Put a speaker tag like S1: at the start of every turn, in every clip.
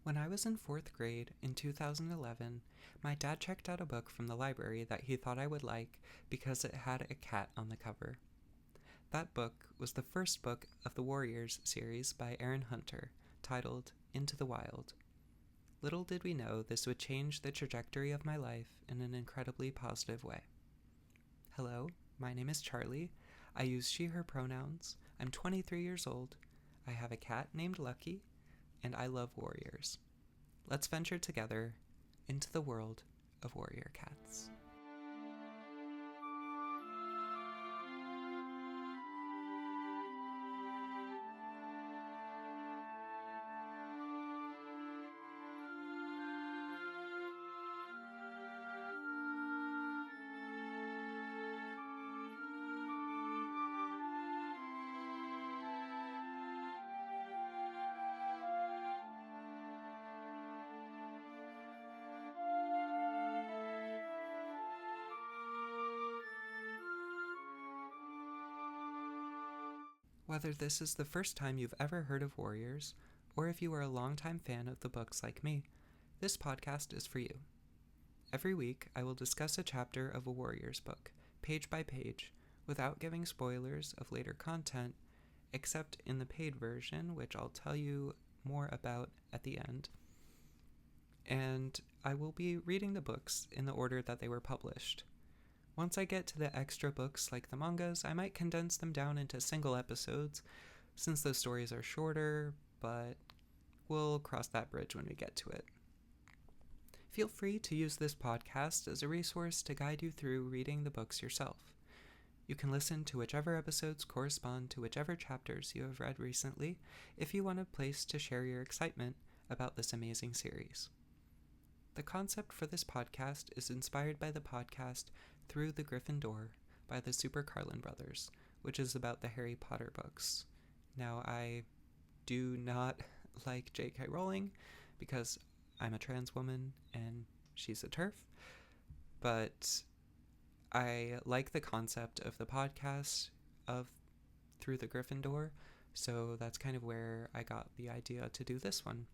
S1: When I was in fourth grade in 2011, my dad checked out a book from the library that he thought I would like because it had a cat on the cover. That book was the first book of the Warriors series by Aaron Hunter, titled Into the Wild. Little did we know this would change the trajectory of my life in an incredibly positive way. Hello, my name is Charlie. I use she/her pronouns. I'm 23 years old. I have a cat named Lucky, and I love warriors. Let's venture together into the world of warrior cats. Whether this is the first time you've ever heard of warriors, or if you are a longtime fan of the books like me, this podcast is for you. Every week, I will discuss a chapter of a warriors book, page by page, without giving spoilers of later content, except in the paid version, which I'll tell you more about at the end. And I will be reading the books in the order that they were published. Once I get to the extra books like the mangas, I might condense them down into single episodes, since those stories are shorter, but we'll cross that bridge when we get to it. Feel free to use this podcast as a resource to guide you through reading the books yourself. You can listen to whichever episodes correspond to whichever chapters you have read recently if you want a place to share your excitement about this amazing series. The concept for this podcast is inspired by the podcast Through the Griffin Door by the Super Carlin Brothers, which is about the Harry Potter books. Now, I do not like J.K. Rowling because I'm a trans woman and she's a TERF, but I like the concept of the podcast of Through the Griffin Door, so that's kind of where I got the idea to do this one.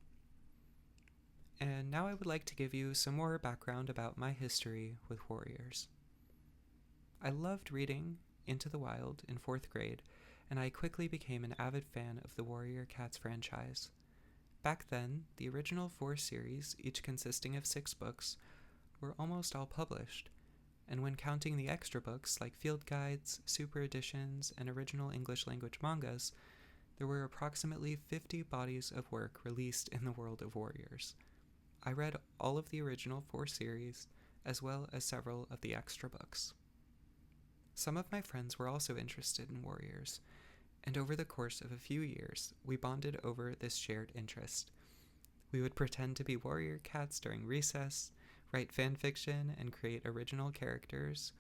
S1: And now I would like to give you some more background about my history with warriors. I loved reading Into the Wild in fourth grade, and I quickly became an avid fan of the Warrior Cats franchise. Back then, the original 4 series, each consisting of 6 books, were almost all published, and when counting the extra books like field guides, super editions, and original English language mangas, there were approximately 50 bodies of work released in the world of warriors. I read all of the original 4 series, as well as several of the extra books. Some of my friends were also interested in warriors, and over the course of a few years, we bonded over this shared interest. We would pretend to be warrior cats during recess, write fan fiction and create original characters,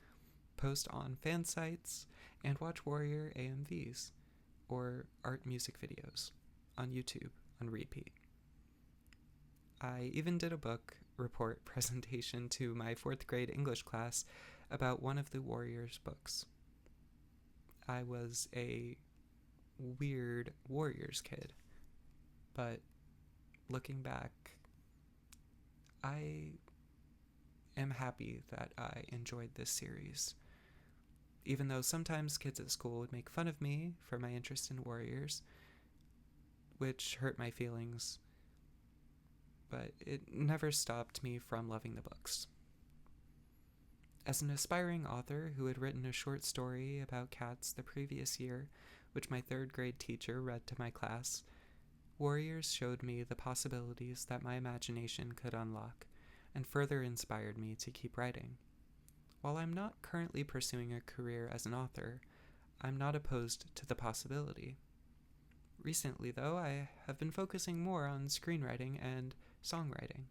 S1: post on fan sites, and watch warrior AMVs, or art music videos, on YouTube on repeat. I even did a book report presentation to my 4th grade English class about one of the Warriors books. I was a weird Warriors kid, but looking back, I am happy that I enjoyed this series. Even though sometimes kids at school would make fun of me for my interest in warriors, which hurt my feelings, but it never stopped me from loving the books. As an aspiring author who had written a short story about cats the previous year, which my 3rd grade teacher read to my class, Warriors showed me the possibilities that my imagination could unlock, and further inspired me to keep writing. While I'm not currently pursuing a career as an author, I'm not opposed to the possibility. Recently, though, I have been focusing more on screenwriting and songwriting.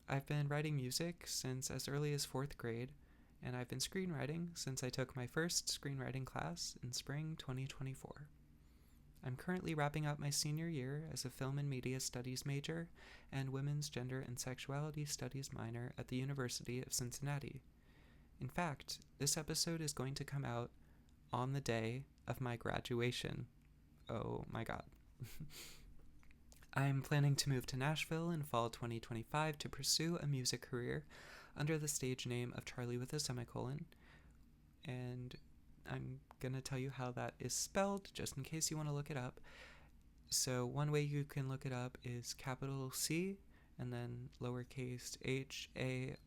S1: I've been writing music since as early as 4th grade, and I've been screenwriting since I took my first screenwriting class in spring 2024. I'm currently wrapping up my senior year as a film and media studies major and women's gender and sexuality studies minor at the University of Cincinnati. In fact, this episode is going to come out on the day of my graduation. Oh my god. I'm planning to move to Nashville in fall 2025 to pursue a music career under the stage name of Charlie with a semicolon, and I'm going to tell you how that is spelled just in case you want to look it up. So one way you can look it up is capital C and then lowercase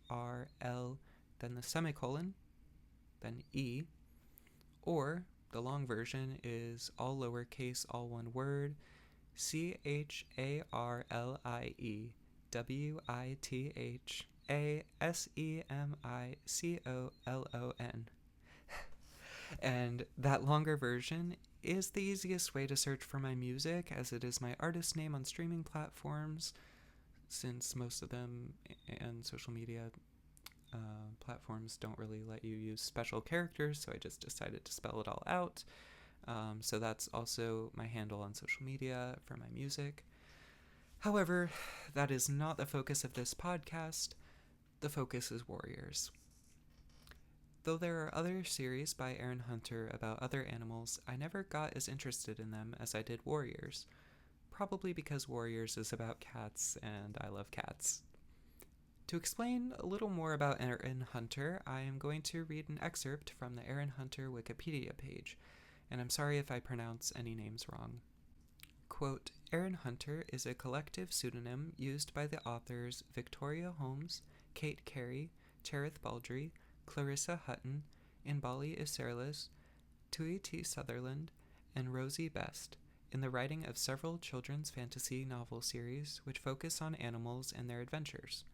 S1: HARL, then the semicolon, then E, or the long version is all lowercase, all one word, CHARLIEWITHASEMICOLON. And that longer version is the easiest way to search for my music, as it is my artist name on streaming platforms, since most of them and social media platforms don't really let you use special characters, so I just decided to spell it all out. So that's also my handle on social media for my music. However, that is not the focus of this podcast. The focus is Warriors. Though there are other series by Aaron Hunter about other animals, I never got as interested in them as I did Warriors. Probably because Warriors is about cats, and I love cats. To explain a little more about Aaron Hunter, I am going to read an excerpt from the Aaron Hunter Wikipedia page, and I'm sorry if I pronounce any names wrong. Quote, Aaron Hunter is a collective pseudonym used by the authors Victoria Holmes, Kate Cary, Cherith Baldry, Clarissa Hutton, Inbali Isserlis, Tui T. Sutherland, and Rosie Best in the writing of several children's fantasy novel series which focus on animals and their adventures.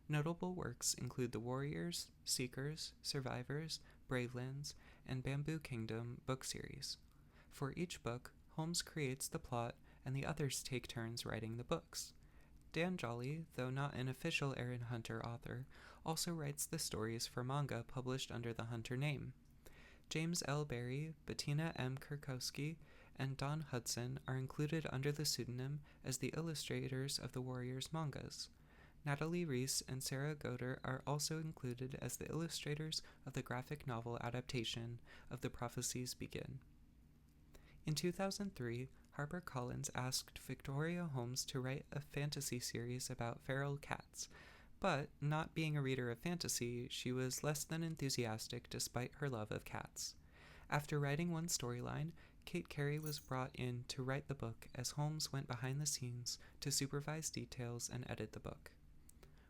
S1: Notable works include the Warriors, Seekers, Survivors, Bravelands, and Bamboo Kingdom book series. For each book, Holmes creates the plot and the others take turns writing the books. Dan Jolly, though not an official Aaron Hunter author, also writes the stories for manga published under the Hunter name. James L. Barry, Bettina M. Kurkowski, and Don Hudson are included under the pseudonym as the illustrators of the Warriors mangas. Natalie Reese and Sarah Goder are also included as the illustrators of the graphic novel adaptation of The Prophecies Begin. In 2003, HarperCollins asked Victoria Holmes to write a fantasy series about feral cats, but not being a reader of fantasy, she was less than enthusiastic despite her love of cats. After writing one storyline, Kate Cary was brought in to write the book as Holmes went behind the scenes to supervise details and edit the book.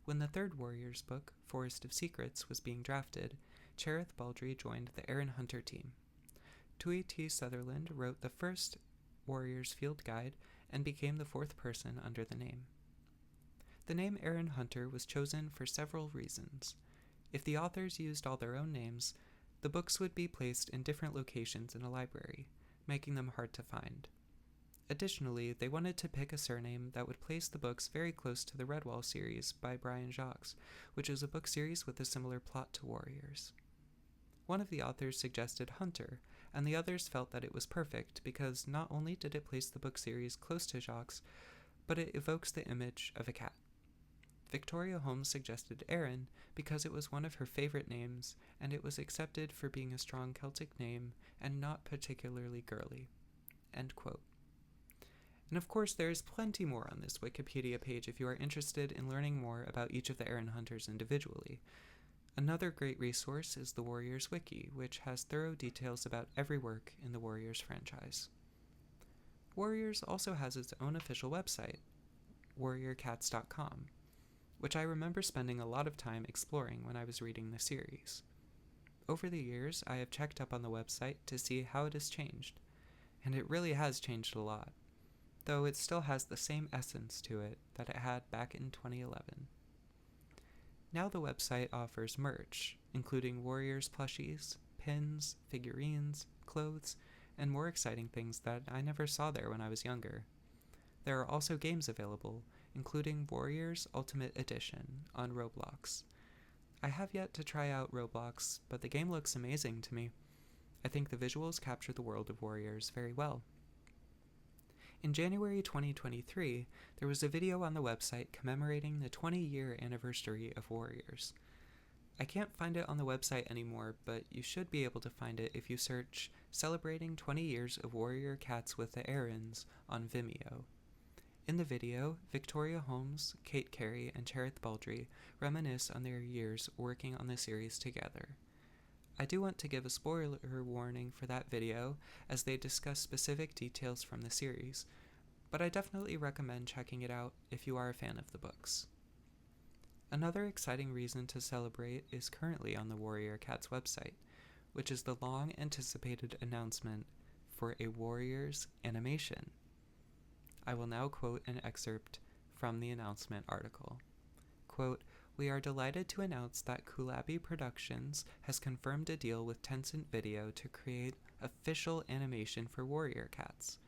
S1: When the third Warriors book, Forest of Secrets, was being drafted, Cherith Baldry joined the Aaron Hunter team. Tui T. Sutherland wrote the first Warriors field guide and became the fourth person under the name. The name Aaron Hunter was chosen for several reasons. If the authors used all their own names, the books would be placed in different locations in a library, making them hard to find. Additionally, they wanted to pick a surname that would place the books very close to the Redwall series by Brian Jacques, which is a book series with a similar plot to Warriors. One of the authors suggested Hunter, and the others felt that it was perfect because not only did it place the book series close to Jacques, but it evokes the image of a cat. Victoria Holmes suggested Aaron because it was one of her favorite names, and it was accepted for being a strong Celtic name and not particularly girly. End quote. And of course, there is plenty more on this Wikipedia page if you are interested in learning more about each of the Aaron Hunters individually. Another great resource is the Warriors Wiki, which has thorough details about every work in the Warriors franchise. Warriors also has its own official website, warriorcats.com, which I remember spending a lot of time exploring when I was reading the series. Over the years, I have checked up on the website to see how it has changed, and it really has changed a lot, though it still has the same essence to it that it had back in 2011. Now the website offers merch, including Warriors plushies, pins, figurines, clothes, and more exciting things that I never saw there when I was younger. There are also games available, including Warriors Ultimate Edition on Roblox. I have yet to try out Roblox, but the game looks amazing to me. I think the visuals capture the world of Warriors very well. In January 2023, there was a video on the website commemorating the 20-year anniversary of Warriors. I can't find it on the website anymore, but you should be able to find it if you search Celebrating 20 Years of Warrior Cats with the Aarons on Vimeo. In the video, Victoria Holmes, Kate Carey, and Cherith Baldry reminisce on their years working on the series together. I do want to give a spoiler warning for that video, as they discuss specific details from the series, but I definitely recommend checking it out if you are a fan of the books. Another exciting reason to celebrate is currently on the Warrior Cats website, which is the long-anticipated announcement for a Warriors animation. I will now quote an excerpt from the announcement article. Quote, "We are delighted to announce that Kulabi Productions has confirmed a deal with Tencent Video to create official animation for Warrior Cats.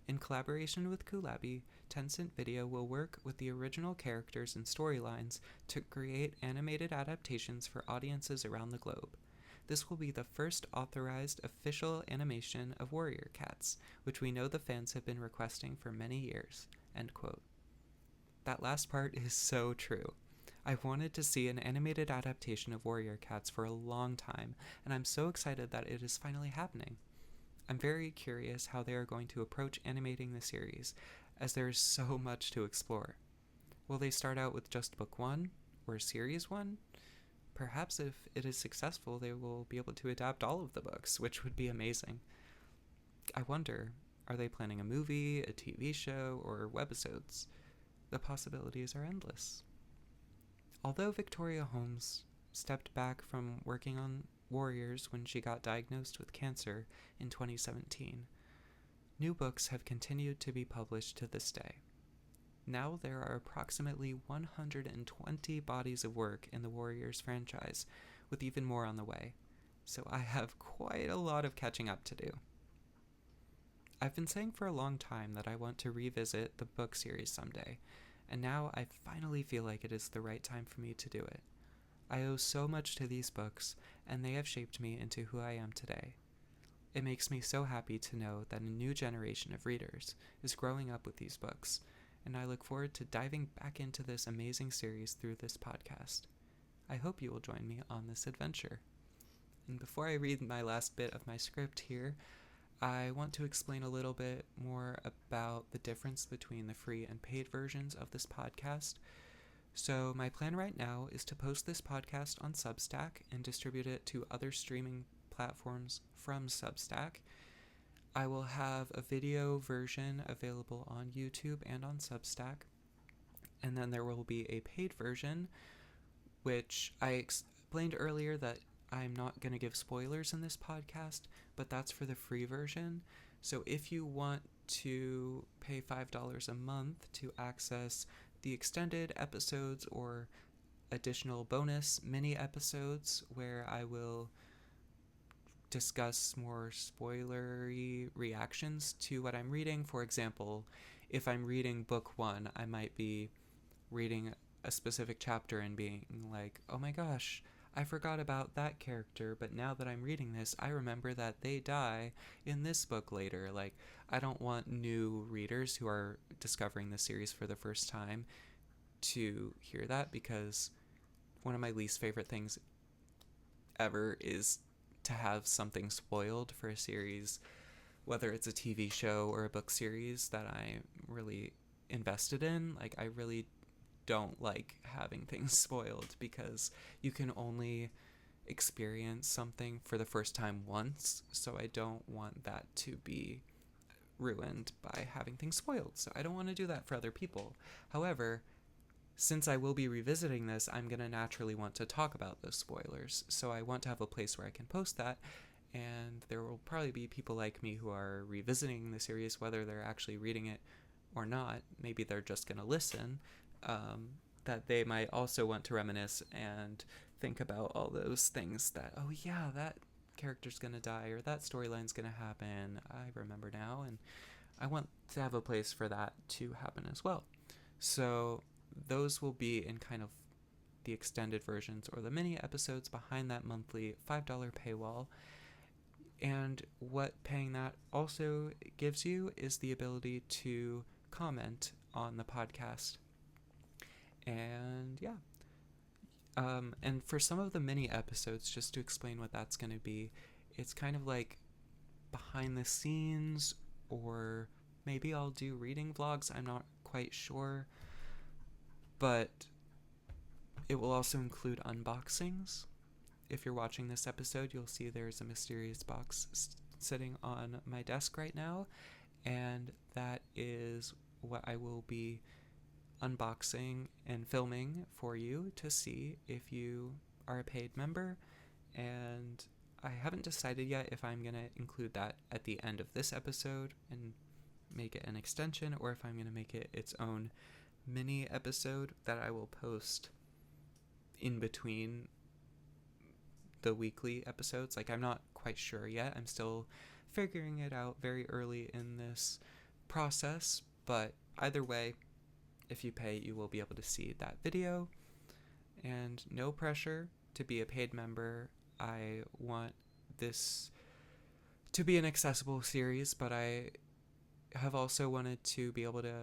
S1: In collaboration with Kulabi, Tencent Video will work with the original characters and storylines to create animated adaptations for audiences around the globe. This will be the first authorized official animation of Warrior Cats, which we know the fans have been requesting for many years." End quote. That last part is so true. I've wanted to see an animated adaptation of Warrior Cats for a long time, and I'm so excited that it is finally happening. I'm very curious how they are going to approach animating the series, as there is so much to explore. Will they start out with just book 1, or series 1? Perhaps if it is successful, they will be able to adapt all of the books, which would be amazing. I wonder, are they planning a movie, a TV show, or webisodes? The possibilities are endless. Although Victoria Holmes stepped back from working on Warriors when she got diagnosed with cancer in 2017, new books have continued to be published to this day. Now there are approximately 120 bodies of work in the Warriors franchise, with even more on the way, so I have quite a lot of catching up to do. I've been saying for a long time that I want to revisit the book series someday, and now I finally feel like it is the right time for me to do it. I owe so much to these books, and they have shaped me into who I am today. It makes me so happy to know that a new generation of readers is growing up with these books, and I look forward to diving back into this amazing series through this podcast. I hope you will join me on this adventure. And before I read my last bit of my script here, I want to explain a little bit more about the difference between the free and paid versions of this podcast. So my plan right now is to post this podcast on Substack and distribute it to other streaming platforms from Substack. I will have a video version available on YouTube and on Substack. And then there will be a paid version, which I explained earlier that I'm not going to give spoilers in this podcast, but that's for the free version. So if you want to pay $5 a month to access the extended episodes or additional bonus mini episodes where I will discuss more spoilery reactions to what I'm reading. For example, if I'm reading book 1, I might be reading a specific chapter and being like, oh my gosh, I forgot about that character, but now that I'm reading this, I remember that they die in this book later. Like, I don't want new readers who are discovering the series for the first time to hear that, because one of my least favorite things ever is to have something spoiled for a series, whether it's a TV show or a book series that I'm really invested in. Like, I really don't like having things spoiled, because you can only experience something for the first time once, so I don't want that to be ruined by having things spoiled. So I don't want to do that for other people. However, since I will be revisiting this, I'm going to naturally want to talk about those spoilers, so I want to have a place where I can post that, and there will probably be people like me who are revisiting the series, whether they're actually reading it or not. Maybe they're just going to listen, that they might also want to reminisce and think about all those things that, oh yeah, that character's gonna die, or that storyline's gonna happen, I remember now, and I want to have a place for that to happen as well. So those will be in kind of the extended versions or the mini episodes behind that monthly $5 paywall. And what paying that also gives you is the ability to comment on the podcast. And yeah. And for some of the mini episodes, just to explain what that's going to be, it's kind of like behind the scenes, or maybe I'll do reading vlogs. I'm not quite sure, but it will also include unboxings. If you're watching this episode, you'll see there's a mysterious box sitting on my desk right now, and that is what I will be unboxing and filming for you to see if you are a paid member. And I haven't decided yet if I'm going to include that at the end of this episode and make it an extension, or if I'm going to make it its own mini episode that I will post in between the weekly episodes. Like, I'm not quite sure yet. I'm still figuring it out very early in this process, but either way, if you pay, you will be able to see that video. And no pressure to be a paid member. I want this to be an accessible series, but I have also wanted to be able to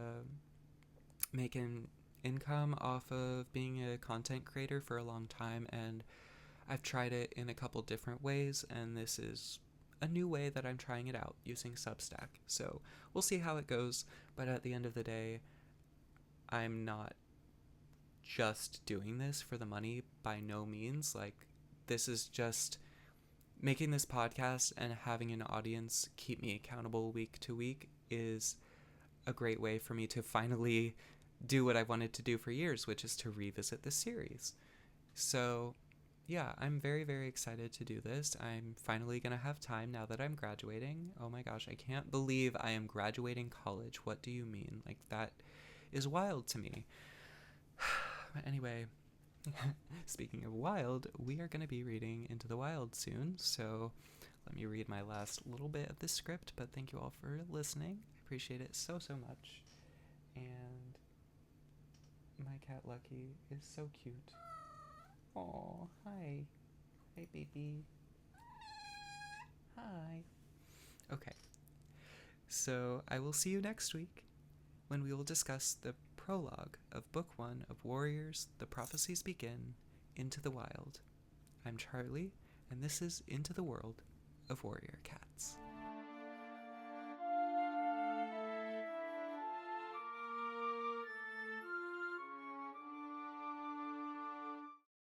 S1: make an income off of being a content creator for a long time, and I've tried it in a couple different ways, and this is a new way that I'm trying it out using Substack. So we'll see how it goes, but at the end of the day, I'm not just doing this for the money, by no means. Like, this is just making this podcast and having an audience keep me accountable week to week is a great way for me to finally do what I wanted to do for years, which is to revisit the series. So yeah, I'm very, very excited to do this. I'm finally going to have time now that I'm graduating. Oh my gosh, I can't believe I am graduating college. What do you mean? Like, that is wild to me. Anyway, speaking of wild, we are going to be reading Into the Wild soon, so let me read my last little bit of the script, but thank you all for listening. I appreciate it so, so much. And my cat Lucky is so cute. Aw, hi. Hi, baby. Hi. Okay, so I will see you next week when we will discuss the prologue of Book 1 of Warriors, The Prophecies Begin, Into the Wild. I'm Charlie, and this is Into the World of Warrior Cats.